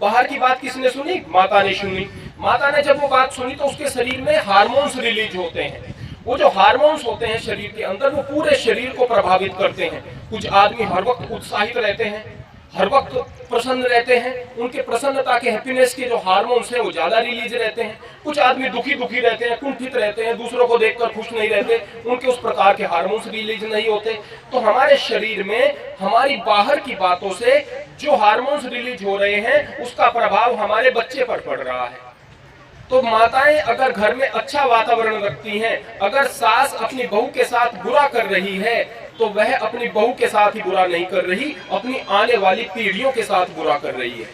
बाहर की बात किसने सुनी? माता ने सुनी। माता ने जब वो बात सुनी तो उसके शरीर में हार्मोन्स रिलीज होते हैं। वो जो हार्मोन्स होते हैं शरीर के अंदर, वो पूरे शरीर को प्रभावित करते हैं। कुछ आदमी हर वक्त उत्साहित रहते हैं, हर वक्त प्रसन्न रहते हैं, उनके प्रसन्नता के, हैप्पीनेस के जो हार्मोन्स हैं वो ज्यादा रिलीज रहते हैं। कुछ आदमी दुखी दुखी रहते हैं, कुंठित रहते हैं, दूसरों को देखकर खुश नहीं रहते, उनके उस प्रकार के हार्मोन्स रिलीज नहीं होते। तो हमारे शरीर में हमारी बाहर की बातों से जो हार्मोन्स रिलीज हो रहे हैं उसका प्रभाव हमारे बच्चे पर पड़ रहा है। तो माताएं अगर घर में अच्छा वातावरण रखती हैं, अगर सास अपनी बहू के साथ बुरा कर रही है तो वह अपनी बहू के साथ ही बुरा नहीं कर रही, अपनी आने वाली पीढ़ियों के साथ बुरा कर रही है।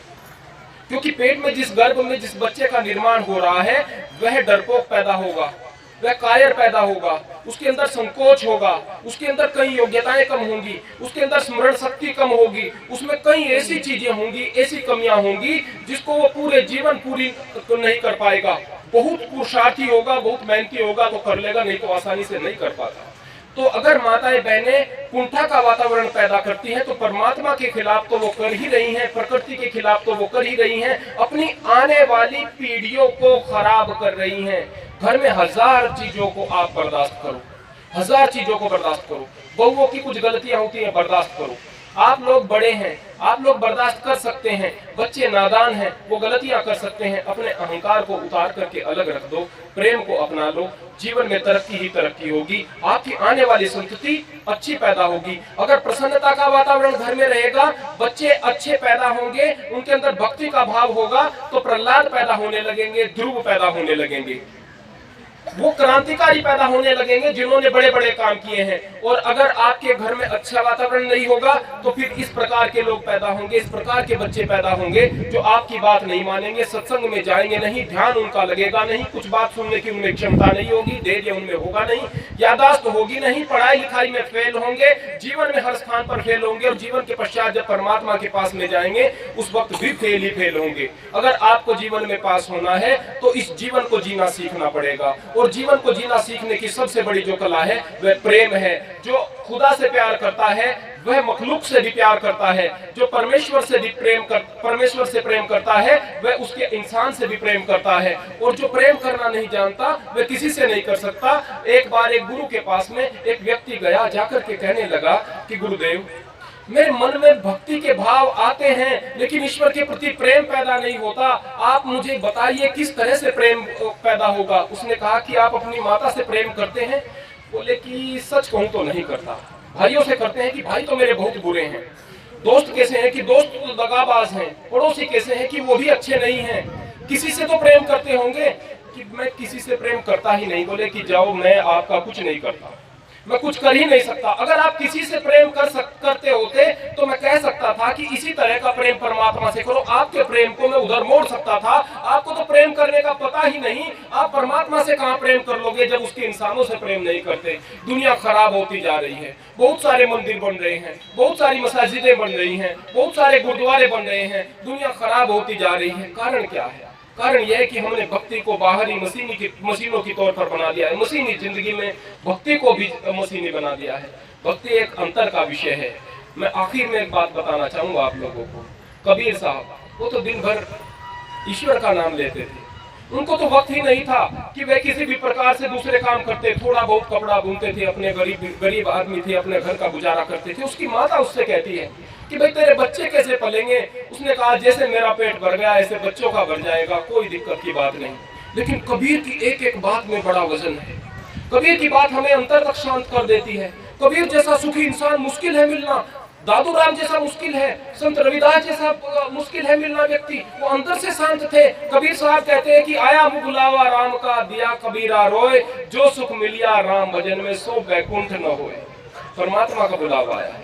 क्योंकि पेट में जिस गर्भ में जिस बच्चे का निर्माण हो रहा है वह डरपोक पैदा होगा, वह कायर पैदा होगा, उसके अंदर संकोच होगा, उसके अंदर कई योग्यताएं कम होंगी, उसके अंदर स्मरण शक्ति कम होगी, उसमें कई ऐसी चीजें होंगी, ऐसी कमियां होंगी जिसको वो पूरे जीवन पूरी नहीं कर पाएगा। बहुत पुरुषार्थी होगा, बहुत मेहनती होगा तो कर लेगा, नहीं तो आसानी से नहीं कर पाता। तो अगर माताएं बहनें कुंठा का वातावरण पैदा करती हैं तो परमात्मा के खिलाफ तो वो कर ही रही हैं, प्रकृति के खिलाफ तो वो कर ही रही हैं, अपनी आने वाली पीढ़ियों को खराब कर रही हैं। घर में हजार चीजों को आप बर्दाश्त करो, हजार चीजों को बर्दाश्त करो। बहुओं की कुछ गलतियां होती हैं, बर्दाश्त करो। आप लोग बड़े हैं, आप लोग बर्दाश्त कर सकते हैं। बच्चे नादान हैं, वो गलतियां कर सकते हैं। अपने अहंकार को उतार करके अलग रख दो, प्रेम को अपना लो, जीवन में तरक्की ही तरक्की होगी। आपकी आने वाली संतति अच्छी पैदा होगी। अगर प्रसन्नता का वातावरण घर में रहेगा, बच्चे अच्छे पैदा होंगे, उनके अंदर भक्ति का भाव होगा, तो प्रहलाद पैदा होने लगेंगे, ध्रुव पैदा होने लगेंगे, वो क्रांतिकारी पैदा होने लगेंगे जिन्होंने बड़े बड़े काम किए हैं। और अगर आपके घर में अच्छा वातावरण नहीं होगा तो फिर इस प्रकार के लोग पैदा होंगे, इस प्रकार के बच्चे पैदा होंगे जो आपकी बात नहीं मानेंगे, सत्संग में जाएंगे नहीं, ध्यान उनका लगेगा नहीं, कुछ बात सुनने की उनमें क्षमता नहीं होगी, धैर्य उनमें होगा नहीं, यादाश्त होगी नहीं, पढ़ाई लिखाई में फेल होंगे, जीवन में हर स्थान पर फेल होंगे। और जीवन के पश्चात जब परमात्मा के पास में जाएंगे उस वक्त भी फेल ही फेल होंगे। अगर आपको जीवन में पास होना है तो इस जीवन को जीना सीखना पड़ेगा। और जीवन को जीना सीखने की सबसे बड़ी जो कला है वह प्रेम है। जो खुदा से प्यार करता है वह मखलूक से भी प्यार करता है। जो परमेश्वर से प्रेम करता है वह उसके इंसान से भी प्रेम करता है। और जो प्रेम करना नहीं जानता वह किसी से नहीं कर सकता। एक बार एक गुरु के पास में एक व्यक्ति गया, जाकर के कहने लगा कि गुरुदेव, मेरे मन में भक्ति के भाव आते हैं लेकिन ईश्वर के प्रति प्रेम पैदा नहीं होता, आप मुझे बताइए किस तरह से प्रेम पैदा होगा। उसने कहा कि आप अपनी माता से प्रेम करते हैं? बोले कि सच कहूं तो नहीं करता। भाइयों से करते हैं कि भाई तो मेरे बहुत बुरे हैं। दोस्त कैसे हैं कि दोस्त तो दगाबाज हैं। पड़ोसी कैसे हैं कि वो भी अच्छे नहीं हैं। किसी से तो प्रेम करते होंगे? कि मैं किसी से प्रेम करता ही नहीं। बोले कि जाओ, मैं आपका कुछ नहीं करता, मैं कुछ कर ही नहीं सकता। अगर आप किसी से प्रेम करते होते तो मैं कह सकता था कि इसी तरह का प्रेम परमात्मा से करो। आपके प्रेम को मैं उधर मोड़ सकता था। आपको तो प्रेम करने का पता ही नहीं, आप परमात्मा से कहां प्रेम कर लोगे जब उसके इंसानों से प्रेम नहीं करते। दुनिया खराब होती जा रही है, बहुत सारे मंदिर बन रहे हैं, बहुत सारी मस्जिदें बन रही हैं, बहुत सारे गुरुद्वारे बन रहे हैं, दुनिया खराब होती जा रही है। कारण क्या है? कारण यह है कि हमने भक्ति को बाहरी मशीनों की तौर पर बना दिया है। मशीनी जिंदगी में भक्ति को भी मशीनी बना दिया है। भक्ति एक अंतर का विषय है। मैं आखिर में एक बात बताना चाहूंगा आप लोगों को। कबीर साहब, वो तो दिन भर ईश्वर का नाम लेते थे। उनको तो वक्त ही नहीं था कि वे किसी भी प्रकार से दूसरे काम करते। थोड़ा बहुत कपड़ा बुनते थे, अपने गरीब आदमी थे, अपने घर का गुजारा करते थे। उसकी माता उससे कहती है कि भाई तेरे बच्चे कैसे पलेंगे? उसने कहा जैसे मेरा पेट भर गया ऐसे बच्चों का भर जाएगा, कोई दिक्कत की बात नहीं। लेकिन कबीर की एक एक बात में बड़ा वजन है। कबीर की बात हमें अंतर तक शांत कर देती है। कबीर जैसा सुखी इंसान मुश्किल है मिलना। दादू राम जैसा मुश्किल है, संत रविदास जैसा मुश्किल है मिलना व्यक्ति। वो अंदर से शांत थे। कबीर साहब कहते हैं कि आया बुलावा राम का, दिया कबीरा रोए, जो सुख मिलिया राम भजन में सो बैकुंठ न होए। परमात्मा का बुलावा आया है।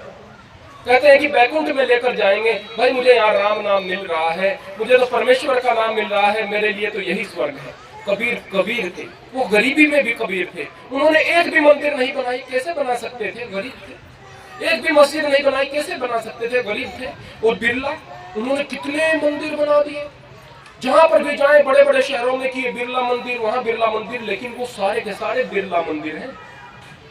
कहते हैं कि बैकुंठ में लेकर जाएंगे। भाई मुझे यहाँ राम नाम मिल रहा है, मुझे तो परमेश्वर का नाम मिल रहा है, मेरे लिए तो यही स्वर्ग है। कबीर थे, वो गरीबी में भी कबीर थे। उन्होंने एक भी मंदिर नहीं बनाई, कैसे बना सकते थे? गरीब थे। एक भी मस्जिद नहीं बनाई, कैसे बना सकते थे? गरीब थे। और बिरला, उन्होंने कितने मंदिर बना दिए। जहां पर भी जाए बड़े बड़े शहरों में कि बिरला मंदिर, वहां बिरला मंदिर, लेकिन वो सारे के सारे बिरला मंदिर हैं।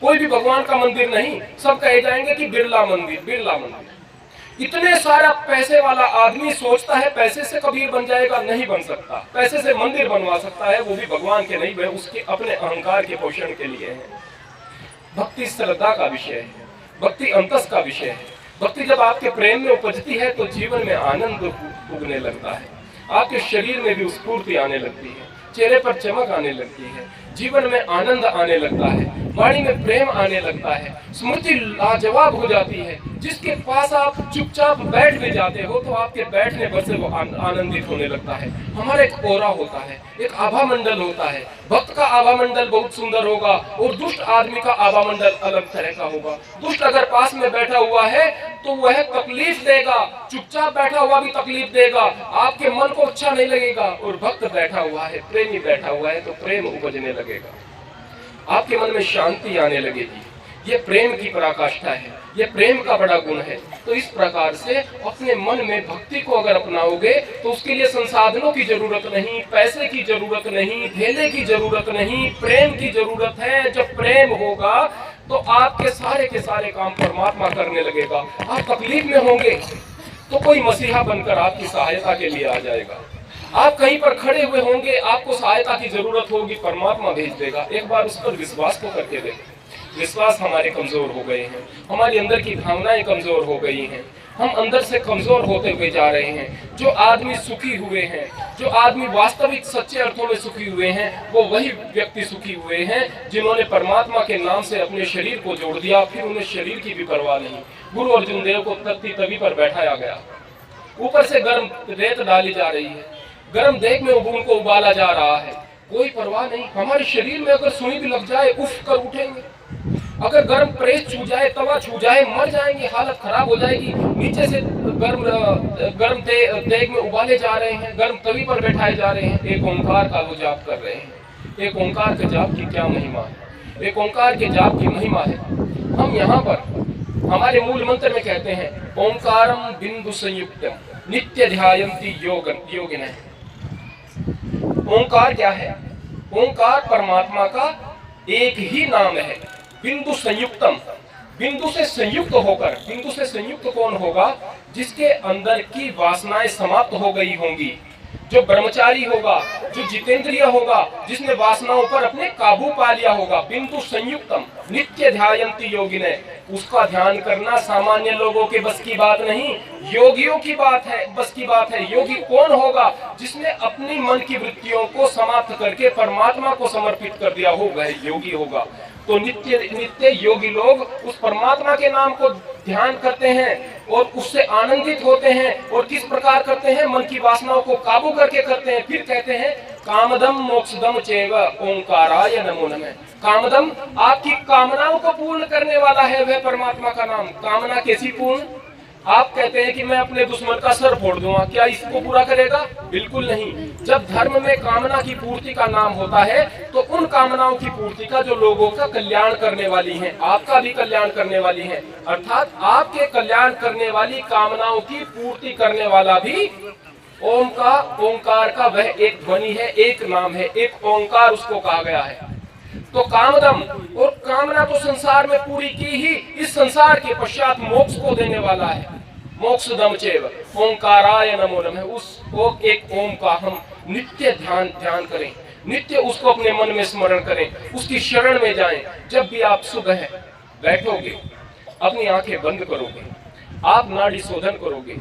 कोई भी भगवान का मंदिर नहीं, सब कहे जाएंगे कि बिरला मंदिर, बिरला मंदिर। इतने सारा पैसे वाला आदमी सोचता है पैसे से कबीर बन जाएगा, नहीं बन सकता। पैसे से मंदिर बनवा सकता है, वो भी भगवान के नहीं, वह उसके अपने अहंकार के पोषण के लिए है। भक्ति श्रद्धा का विषय है, भक्ति अंतस का विषय है। भक्ति जब आपके प्रेम में उपजती है तो जीवन में आनंद उगने लगता है, आपके शरीर में भी स्फूर्ति आने लगती है, चेहरे पर चमक आने लगती है, जीवन में आनंद आने लगता है, वाणी में प्रेम आने लगता है, स्मृति लाजवाब हो जाती है। जिसके पास आप चुपचाप बैठ भी जाते हो तो आपके बैठने पर से वो आनंदित होने लगता है। हमारा एक ओरा होता है, एक आभा मंडल होता है। भक्त का आभा मंडल बहुत सुंदर होगा और दुष्ट आदमी का आभा मंडल अलग तरह का होगा। दुष्ट अगर पास में बैठा हुआ है तो वह तकलीफ देगा, चुपचाप बैठा हुआ भी तकलीफ देगा, आपके मन को अच्छा नहीं लगेगा। और भक्त बैठा हुआ है, प्रेमी बैठा हुआ है तो प्रेम उपजने लगेगा, आपके मन में शांति आने लगेगी। ये प्रेम की पराकाष्ठा है, ये प्रेम का बड़ा गुण है। तो इस प्रकार से अपने मन में भक्ति को अगर अपनाओगे तो उसके लिए संसाधनों की जरूरत नहीं, पैसे की जरूरत नहीं, धेले की जरूरत नहीं, प्रेम की जरूरत है। जब प्रेम होगा तो आपके सारे के सारे काम परमात्मा करने लगेगा। आप तकलीफ में होंगे तो कोई मसीहा बनकर आपकी सहायता के लिए आ जाएगा। आप कहीं पर खड़े हुए होंगे, आपको सहायता की जरूरत होगी, परमात्मा भेज देगा। एक बार उस पर विश्वास तो करके देखें। विश्वास हमारे कमजोर हो गए हैं, हमारी अंदर की भावनाएं कमजोर हो गई हैं, हम अंदर से कमजोर होते हुए जा रहे हैं। जो आदमी सुखी हुए हैं, जो आदमी वास्तविक सच्चे अर्थों में सुखी हुए हैं, वो वही व्यक्ति सुखी हुए हैं जिन्होंने परमात्मा के नाम से अपने शरीर को जोड़ दिया, फिर उन्हें शरीर की भी परवाह नहीं। गुरु अर्जुन देव को तख्ती तवी पर बैठाया गया, ऊपर से गर्म रेत डाली जा रही है, गर्म देग में उनको उबाला जा रहा है, कोई परवाह नहीं। हमारे शरीर में अगर सुई भी लग जाए उफ कर उठेंगे, अगर गर्म प्रेस छू जाए, तवा छू जाए, मर जाएंगे, हालत खराब हो जाएगी। नीचे से गर्म देग में उबाले जा रहे हैं, गर्म तवी पर बैठाए जा रहे हैं, एक ओंकार का वो जाप कर रहे हैं। एक ओंकार के जाप की क्या महिमा है, एक ओंकार के जाप की महिमा है। हम यहाँ पर हमारे मूल मंत्र में कहते हैं ओंकारम बिंदु संयुक्तम नित्य ध्यायन्ति योगिनः। ओंकार क्या है? ओंकार परमात्मा का एक ही नाम है। बिंदु संयुक्तम, बिंदु से संयुक्त होकर, बिंदु से संयुक्त कौन होगा? जिसके अंदर की वासनाएं समाप्त हो गई होंगी, जो ब्रह्मचारी होगा, जो जितेंद्रिय होगा, जिसने वासनाओं पर अपने काबू पा लिया होगा। बिंदु संयुक्तम नित्य ध्यायन्ति योगिनः, उसका ध्यान करना सामान्य लोगों के बस की बात नहीं, योगियों की बात है, बस की बात है। योगी कौन होगा? जिसने अपनी मन की वृत्तियों को समाप्त करके परमात्मा को समर्पित कर दिया हो, वह योगी होगा। तो नित्य नित्य योगी लोग उस परमात्मा के नाम को ध्यान करते हैं और उससे आनंदित होते हैं। और किस प्रकार करते हैं? मन की वासनाओं को काबू करके करते हैं। फिर कहते हैं कामदम मोक्षदम चैव ओंकाराय नमो नमः। कामदम, आपकी कामनाओं को पूर्ण करने वाला है वह परमात्मा का नाम। कामना कैसी पूर्ण? आप कहते हैं कि मैं अपने दुश्मन का सर फोड़ दूंगा, क्या इसको पूरा करेगा? बिल्कुल नहीं। जब धर्म में कामना की पूर्ति का नाम होता है तो उन कामनाओं की पूर्ति का जो लोगों का कल्याण करने वाली है, आपका भी कल्याण करने वाली है, अर्थात आपके कल्याण करने वाली कामनाओं की पूर्ति करने वाला भी ओंकार का वह एक ध्वनि है, एक नाम है, एक ओंकार उसको कहा गया है। तो कामदम, और कामना तो संसार में पूरी की ही, इस संसार के पश्चात मोक्ष को देने वाला है। मोक्षदम चैव ओंकाराय नमो नमः। उस एक ओम का हम नित्य ध्यान करें, नित्य उसको अपने मन में स्मरण करें, उसकी शरण में जाएं। जब भी आप सुबह बैठोगे, अपनी आंखें बंद करोगे, आप नाड़ी शोधन करोगे,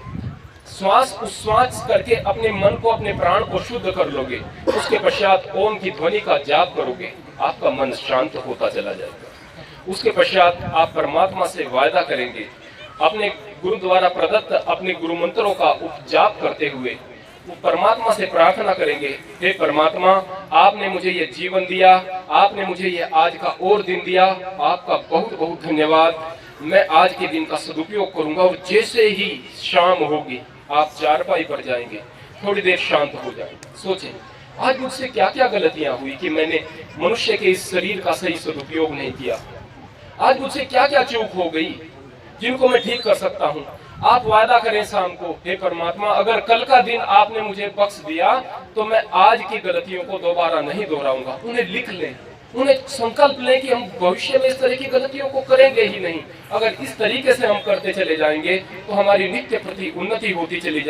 श्वास उच्छ्वास करके अपने मन को, अपने प्राण को शुद्ध कर लोगे, उसके पश्चात ओम की ध्वनि का जाप करोगे, आपका मन शांत होता चला जाएगा। उसके पश्चात आप परमात्मा से वायदा करेंगे, अपने गुरु द्वारा प्रदत्त अपने गुरु मंत्रों का उपजाप करते हुए वो परमात्मा से प्रार्थना करेंगे, हे परमात्मा, आपने मुझे ये जीवन दिया, आपने मुझे ये आज का और दिन दिया, आपका बहुत बहुत धन्यवाद। मैं आज के दिन का सदुपयोग करूंगा और जैसे ही शाम होगी आप चारपाई पर जाएंगे, थोड़ी देर शांत हो जाएंगे, सोचें आज मुझसे क्या क्या गलतियां हुई कि मैंने मनुष्य के इस शरीर का सही सदुपयोग नहीं किया। आज मुझसे क्या क्या चूक हो गई जिनको मैं ठीक कर सकता हूँ। आप वादा करें शाम को, हे परमात्मा, अगर कल का दिन आपने मुझे बख्श दिया तो मैं आज की गलतियों को दोबारा नहीं दोहराऊंगा। उन्हें लिख लें, उन्हें संकल्प लें कि हम भविष्य में इस तरह की गलतियों को करेंगे ही नहीं। अगर इस तरीके से हम करते चले जाएंगे तो हमारी नित्य प्रति उन्नति होती चली जाएगी।